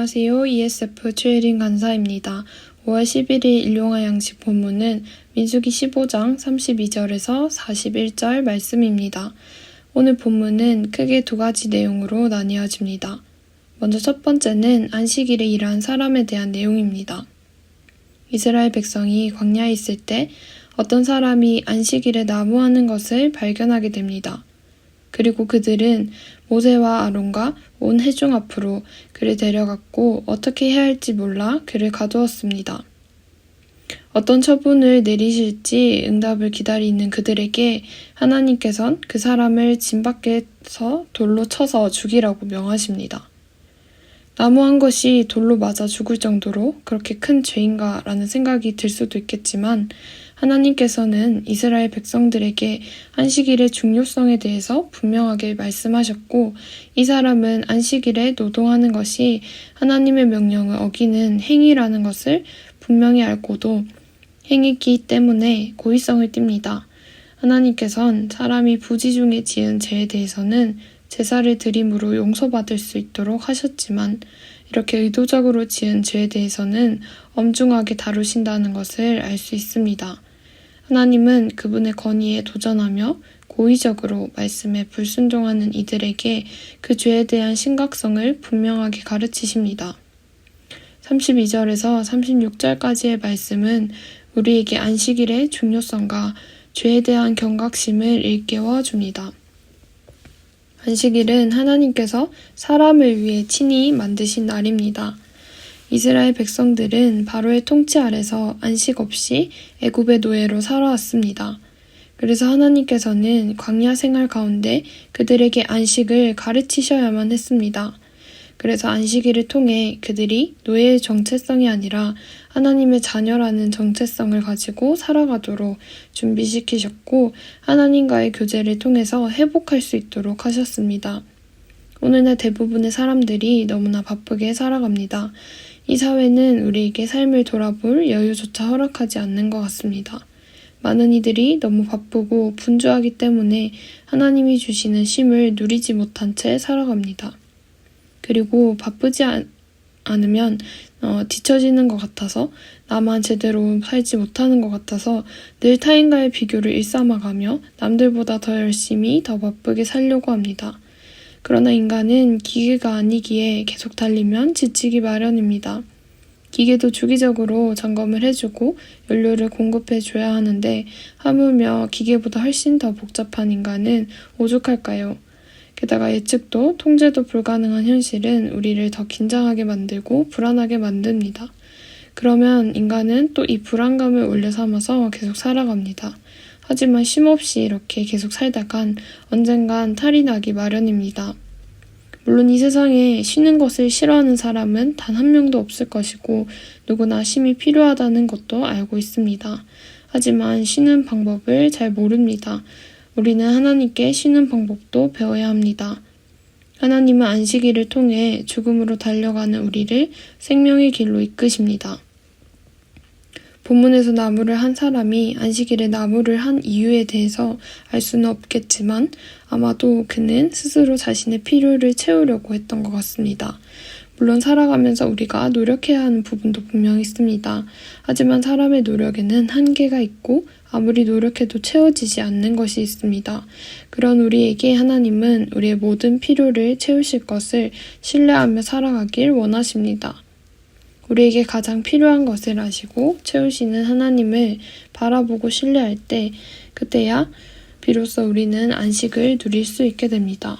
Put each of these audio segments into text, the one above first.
안녕하세요. ESF 최혜린 간사입니다. 5월 11일 일용화 양식 본문은 민수기 15장 32절에서 41절 말씀입니다. 오늘 본문은 크게 두 가지 내용으로 나뉘어집니다. 먼저 첫 번째는 안식일에 일한 사람에 대한 내용입니다. 이스라엘 백성이 광야에 있을 때 어떤 사람이 안식일에 나무하는 것을 발견하게 됩니다. 그리고 그들은 모세와 아론과 온 회중 앞으로 그를 데려갔고 어떻게 해야 할지 몰라 그를 가두었습니다. 어떤 처분을 내리실지 응답을 기다리는 그들에게 하나님께선 그 사람을 진 밖에서 돌로 쳐서 죽이라고 명하십니다. 나무한 것이 돌로 맞아 죽을 정도로 그렇게 큰 죄인가 라는 생각이 들 수도 있겠지만 하나님께서는 이스라엘 백성들에게 안식일의 중요성에 대해서 분명하게 말씀하셨고 이 사람은 안식일에 노동하는 것이 하나님의 명령을 어기는 행위라는 것을 분명히 알고도 행했기 때문에 고의성을 띱니다. 하나님께서는 사람이 부지 중에 지은 죄에 대해서는 제사를 드림으로 용서받을 수 있도록 하셨지만 이렇게 의도적으로 지은 죄에 대해서는 엄중하게 다루신다는 것을 알 수 있습니다. 하나님은 그분의 권위에 도전하며 고의적으로 말씀에 불순종하는 이들에게 그 죄에 대한 심각성을 분명하게 가르치십니다. 32절에서 36절까지의 말씀은 우리에게 안식일의 중요성과 죄에 대한 경각심을 일깨워 줍니다. 안식일은 하나님께서 사람을 위해 친히 만드신 날입니다. 이스라엘 백성들은 바로의 통치 아래서 안식 없이 애굽의 노예로 살아왔습니다. 그래서 하나님께서는 광야 생활 가운데 그들에게 안식을 가르치셔야만 했습니다. 그래서 안식일을 통해 그들이 노예의 정체성이 아니라 하나님의 자녀라는 정체성을 가지고 살아가도록 준비시키셨고 하나님과의 교제를 통해서 회복할 수 있도록 하셨습니다. 오늘날 대부분의 사람들이 너무나 바쁘게 살아갑니다. 이 사회는 우리에게 삶을 돌아볼 여유조차 허락하지 않는 것 같습니다. 많은 이들이 너무 바쁘고 분주하기 때문에 하나님이 주시는 쉼을 누리지 못한 채 살아갑니다. 그리고 바쁘지 않으면 뒤처지는 것 같아서 나만 제대로 살지 못하는 것 같아서 늘 타인과의 비교를 일삼아가며 남들보다 더 열심히 더 바쁘게 살려고 합니다. 그러나 인간은 기계가 아니기에 계속 달리면 지치기 마련입니다. 기계도 주기적으로 점검을 해주고 연료를 공급해줘야 하는데 하물며 기계보다 훨씬 더 복잡한 인간은 오죽할까요? 게다가 예측도 통제도 불가능한 현실은 우리를 더 긴장하게 만들고 불안하게 만듭니다. 그러면 인간은 또 이 불안감을 올려 삼아서 계속 살아갑니다. 하지만 쉼없이 이렇게 계속 살다간 언젠간 탈이 나기 마련입니다. 물론 이 세상에 쉬는 것을 싫어하는 사람은 단 한 명도 없을 것이고 누구나 쉼이 필요하다는 것도 알고 있습니다. 하지만 쉬는 방법을 잘 모릅니다. 우리는 하나님께 쉬는 방법도 배워야 합니다. 하나님은 안식일을 통해 죽음으로 달려가는 우리를 생명의 길로 이끄십니다. 본문에서 나무를 한 사람이 안식일에 나무를 한 이유에 대해서 알 수는 없겠지만 아마도 그는 스스로 자신의 필요를 채우려고 했던 것 같습니다. 물론 살아가면서 우리가 노력해야 하는 부분도 분명히 있습니다. 하지만 사람의 노력에는 한계가 있고 아무리 노력해도 채워지지 않는 것이 있습니다. 그런 우리에게 하나님은 우리의 모든 필요를 채우실 것을 신뢰하며 살아가길 원하십니다. 우리에게 가장 필요한 것을 아시고 채우시는 하나님을 바라보고 신뢰할 때 그때야 비로소 우리는 안식을 누릴 수 있게 됩니다.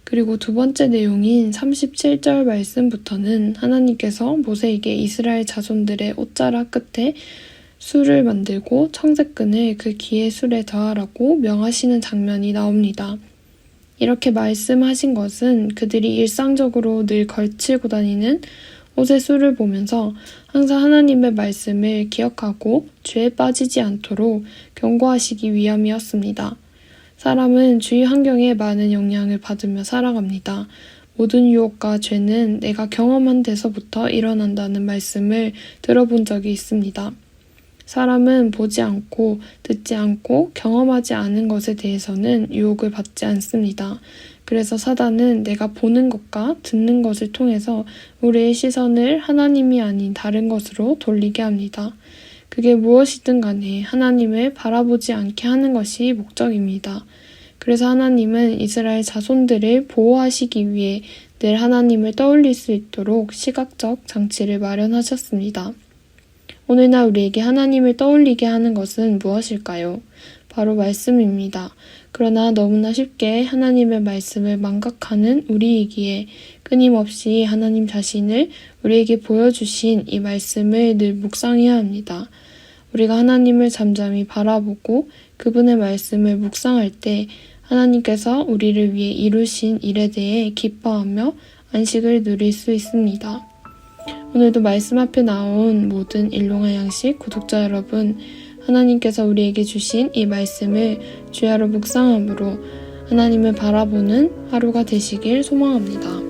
그리고 두 번째 내용인 37절 말씀부터는 하나님께서 모세에게 이스라엘 자손들의 옷자락 끝에 술을 만들고 청색끈을 그 기의 술에 더하라고 명하시는 장면이 나옵니다. 이렇게 말씀하신 것은 그들이 일상적으로 늘 걸치고 다니는 옷의 술을 보면서 항상 하나님의 말씀을 기억하고 죄에 빠지지 않도록 경고하시기 위함이었습니다. 사람은 주위 환경에 많은 영향을 받으며 살아갑니다. 모든 유혹과 죄는 내가 경험한 데서부터 일어난다는 말씀을 들어본 적이 있습니다. 사람은 보지 않고 듣지 않고 경험하지 않은 것에 대해서는 유혹을 받지 않습니다. 그래서 사단은 내가 보는 것과 듣는 것을 통해서 우리의 시선을 하나님이 아닌 다른 것으로 돌리게 합니다. 그게 무엇이든 간에 하나님을 바라보지 않게 하는 것이 목적입니다. 그래서 하나님은 이스라엘 자손들을 보호하시기 위해 늘 하나님을 떠올릴 수 있도록 시각적 장치를 마련하셨습니다. 오늘날 우리에게 하나님을 떠올리게 하는 것은 무엇일까요? 바로 말씀입니다. 그러나 너무나 쉽게 하나님의 말씀을 망각하는 우리이기에 끊임없이 하나님 자신을 우리에게 보여주신 이 말씀을 늘 묵상해야 합니다. 우리가 하나님을 잠잠히 바라보고 그분의 말씀을 묵상할 때 하나님께서 우리를 위해 이루신 일에 대해 기뻐하며 안식을 누릴 수 있습니다. 오늘도 말씀 앞에 나온 모든 일용할 양식 구독자 여러분, 하나님께서 우리에게 주신 이 말씀을 주야로 묵상함으로 하나님을 바라보는 하루가 되시길 소망합니다.